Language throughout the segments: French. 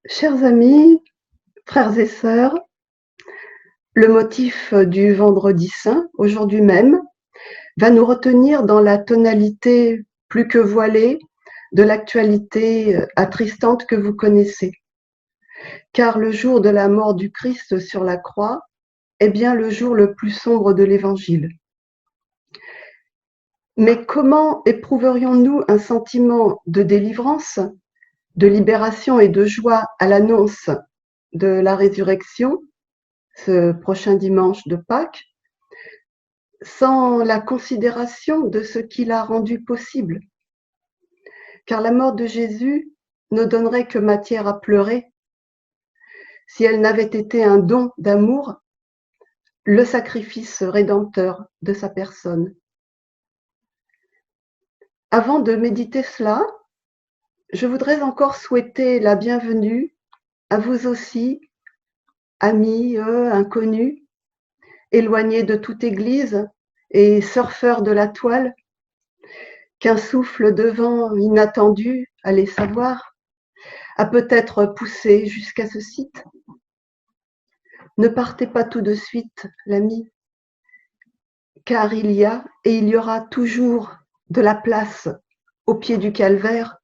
Chers amis, frères et sœurs, le motif du Vendredi saint, aujourd'hui même, va nous retenir dans la tonalité plus que voilée de l'actualité attristante que vous connaissez. Car le jour de la mort du Christ sur la croix est bien le jour le plus sombre de l'Évangile. Mais comment éprouverions-nous un sentiment de délivrance, de libération et de joie à l'annonce de la résurrection, ce prochain dimanche de Pâques, sans la considération de ce qu'il a rendu possible? Car la mort de Jésus ne donnerait que matière à pleurer. Si elle n'avait été un don d'amour, le sacrifice rédempteur de sa personne. Avant de méditer cela, je voudrais encore souhaiter la bienvenue à vous aussi, amis, inconnus, éloignés de toute église et surfeurs de la toile, qu'un souffle de vent inattendu, allez savoir, a peut-être poussé jusqu'à ce site. Ne partez pas tout de suite, l'ami, car il y a et il y aura toujours de la place au pied du calvaire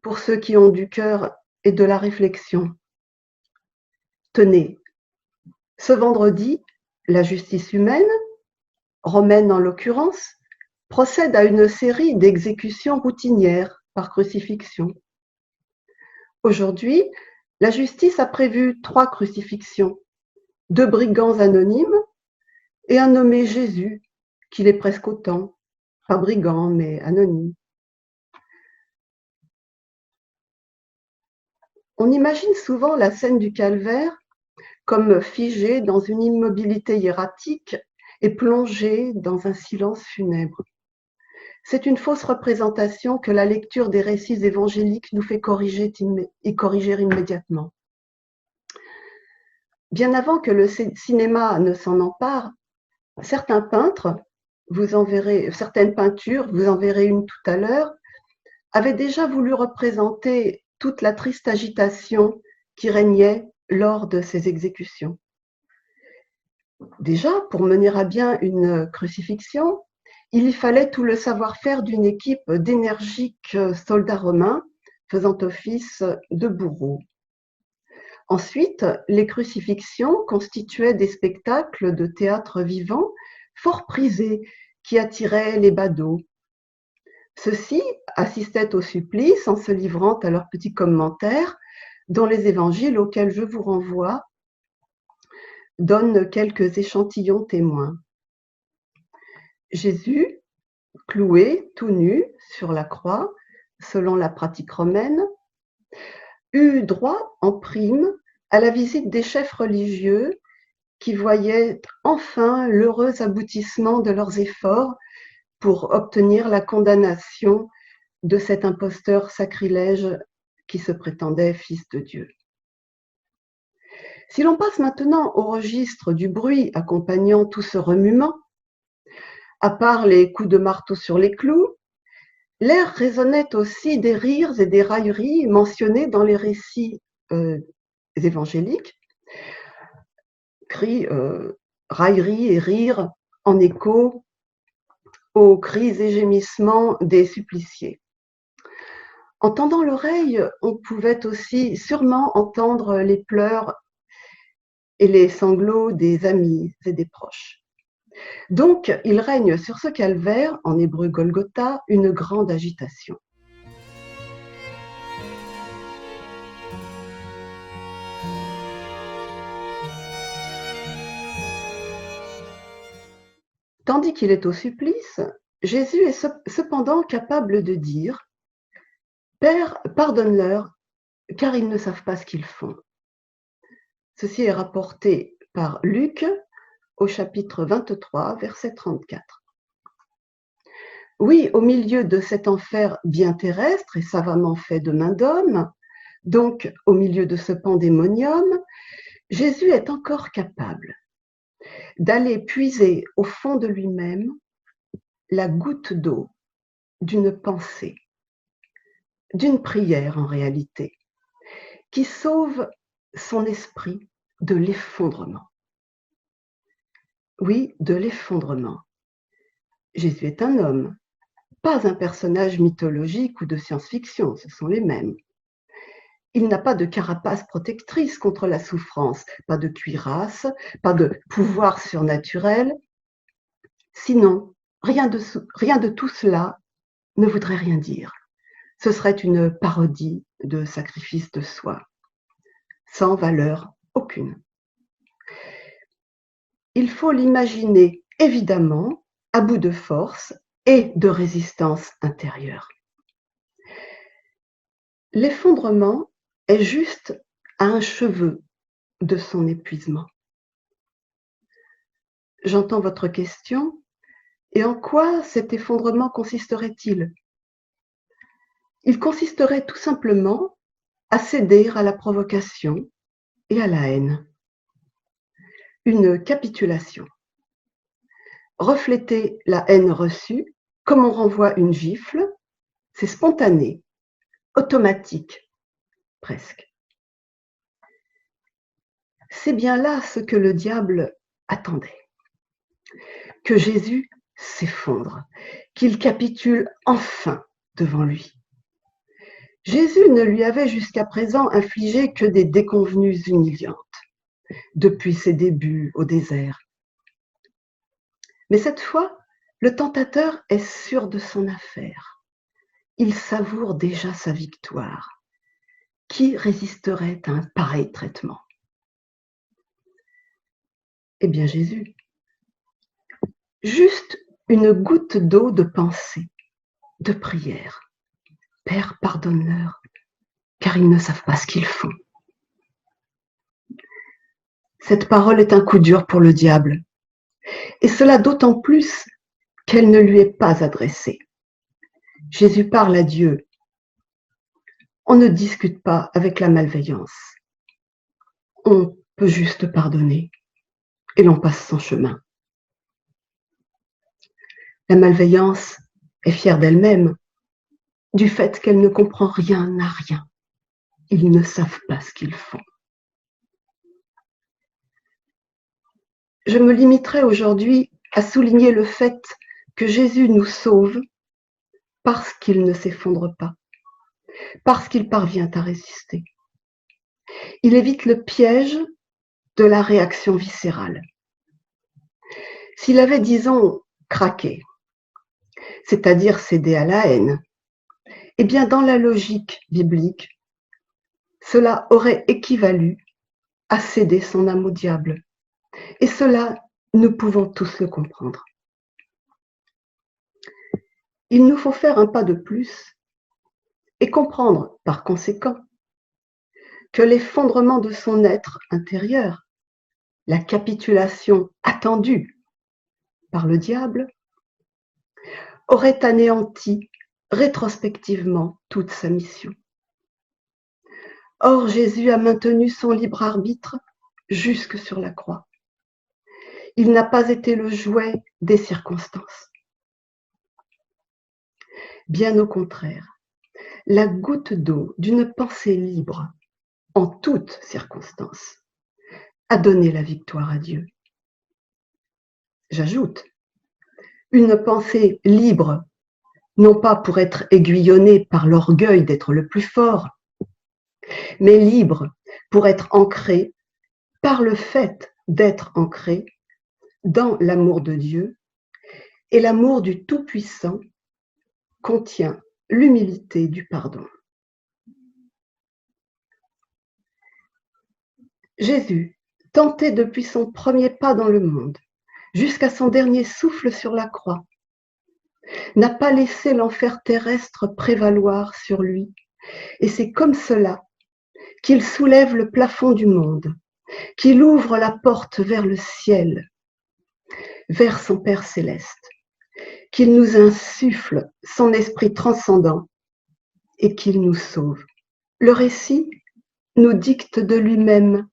pour ceux qui ont du cœur et de la réflexion. Tenez, ce vendredi, la justice humaine, romaine en l'occurrence, procède à une série d'exécutions routinières par crucifixion. Aujourd'hui, la justice a prévu 3 crucifixions, 2 brigands anonymes et un nommé Jésus, qu'il est presque autant, pas brigand mais anonyme. On imagine souvent la scène du calvaire comme figée dans une immobilité hiératique et plongée dans un silence funèbre. C'est une fausse représentation que la lecture des récits évangéliques nous fait corriger immédiatement. Bien avant que le cinéma ne s'en empare, certains peintres, certaines peintures, vous en verrez une tout à l'heure, avaient déjà voulu représenter toute la triste agitation qui régnait lors de ces exécutions. Déjà, pour mener à bien une crucifixion, il y fallait tout le savoir-faire d'une équipe d'énergiques soldats romains faisant office de bourreaux. Ensuite, les crucifixions constituaient des spectacles de théâtre vivant fort prisés qui attiraient les badauds. Ceux-ci assistaient au supplice en se livrant à leurs petits commentaires dont les évangiles auxquels je vous renvoie donnent quelques échantillons témoins. Jésus, cloué tout nu sur la croix, selon la pratique romaine, eut droit en prime à la visite des chefs religieux qui voyaient enfin l'heureux aboutissement de leurs efforts pour obtenir la condamnation de cet imposteur sacrilège qui se prétendait fils de Dieu. Si l'on passe maintenant au registre du bruit accompagnant tout ce remuement, à part les coups de marteau sur les clous, l'air résonnait aussi des rires et des railleries mentionnés dans les récits évangéliques, cris, railleries et rires en écho aux cris et gémissements des suppliciés. En tendant l'oreille, on pouvait aussi sûrement entendre les pleurs et les sanglots des amis et des proches. Donc, il règne sur ce calvaire, en hébreu Golgotha, une grande agitation. Tandis qu'il est au supplice, Jésus est cependant capable de dire « Père, pardonne-leur, car ils ne savent pas ce qu'ils font ». Ceci est rapporté par Luc au chapitre 23, verset 34. Oui, au milieu de cet enfer bien terrestre et savamment fait de main d'homme, donc au milieu de ce pandémonium, Jésus est encore capable d'aller puiser au fond de lui-même la goutte d'eau d'une pensée, d'une prière en réalité, qui sauve son esprit de l'effondrement. Oui, de l'effondrement. Jésus est un homme, pas un personnage mythologique ou de science-fiction, ce sont les mêmes. Il n'a pas de carapace protectrice contre la souffrance, pas de cuirasse, pas de pouvoir surnaturel. Sinon, rien de tout cela ne voudrait rien dire. Ce serait une parodie de sacrifice de soi, sans valeur aucune. Il faut l'imaginer, évidemment, à bout de force et de résistance intérieure. L'effondrement est juste à un cheveu de son épuisement. J'entends votre question. Et en quoi cet effondrement consisterait-il? Il consisterait tout simplement à céder à la provocation et à la haine. Une capitulation. Refléter la haine reçue, comme on renvoie une gifle, c'est spontané, automatique, presque. C'est bien là ce que le diable attendait. Que Jésus s'effondre, qu'il capitule enfin devant lui. Jésus ne lui avait jusqu'à présent infligé que des déconvenues humiliantes, depuis ses débuts au désert. Mais cette fois, le tentateur est sûr de son affaire. Il savoure déjà sa victoire. Qui résisterait à un pareil traitement? Eh bien Jésus. Juste une goutte d'eau de pensée, de prière. Père, pardonne-leur, car ils ne savent pas ce qu'ils font. Cette parole est un coup dur pour le diable, et cela d'autant plus qu'elle ne lui est pas adressée. Jésus parle à Dieu. On ne discute pas avec la malveillance. On peut juste pardonner, et l'on passe son chemin. La malveillance est fière d'elle-même, du fait qu'elle ne comprend rien à rien. Ils ne savent pas ce qu'ils font. Je me limiterai aujourd'hui à souligner le fait que Jésus nous sauve parce qu'il ne s'effondre pas, parce qu'il parvient à résister. Il évite le piège de la réaction viscérale. S'il avait, disons, craqué, c'est-à-dire cédé à la haine, eh bien, dans la logique biblique, cela aurait équivalu à céder son âme au diable. Et cela, nous pouvons tous le comprendre. Il nous faut faire un pas de plus et comprendre, par conséquent, que l'effondrement de son être intérieur, la capitulation attendue par le diable, aurait anéanti rétrospectivement toute sa mission. Or, Jésus a maintenu son libre arbitre jusque sur la croix. Il n'a pas été le jouet des circonstances. Bien au contraire, la goutte d'eau d'une pensée libre, en toutes circonstances, a donné la victoire à Dieu. J'ajoute, une pensée libre, non pas pour être aiguillonnée par l'orgueil d'être le plus fort, mais libre pour être ancrée par le fait d'être ancrée dans l'amour de Dieu, et l'amour du Tout-Puissant contient l'humilité du pardon. Jésus, tenté depuis son premier pas dans le monde, jusqu'à son dernier souffle sur la croix, n'a pas laissé l'enfer terrestre prévaloir sur lui, et c'est comme cela qu'il soulève le plafond du monde, qu'il ouvre la porte vers le ciel, vers son Père céleste, qu'il nous insuffle son esprit transcendant et qu'il nous sauve. Le récit nous dicte de lui-même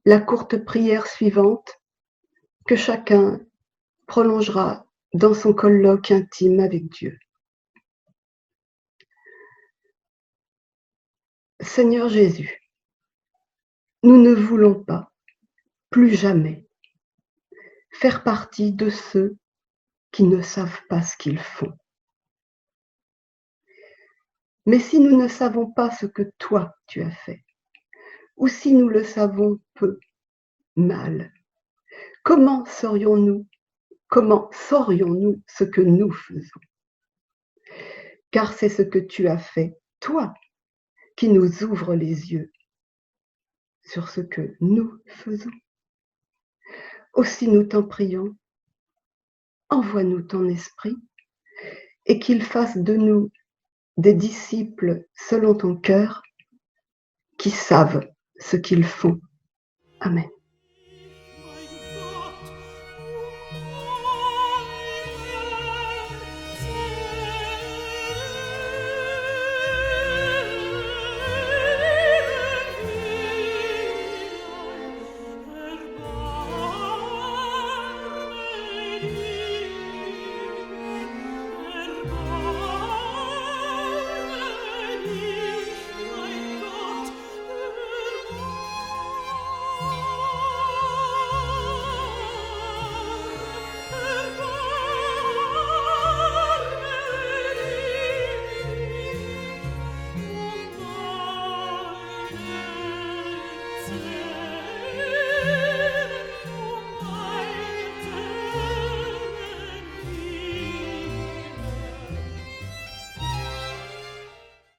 la courte prière suivante que chacun prolongera dans son colloque intime avec Dieu. Seigneur Jésus, nous ne voulons pas, plus jamais, faire partie de ceux qui ne savent pas ce qu'ils font. Mais si nous ne savons pas ce que toi tu as fait, ou si nous le savons peu, mal, comment saurions-nous ce que nous faisons? Car c'est ce que tu as fait, toi, qui nous ouvre les yeux sur ce que nous faisons. Aussi nous t'en prions, envoie-nous ton esprit et qu'il fasse de nous des disciples selon ton cœur qui savent ce qu'ils font. Amen.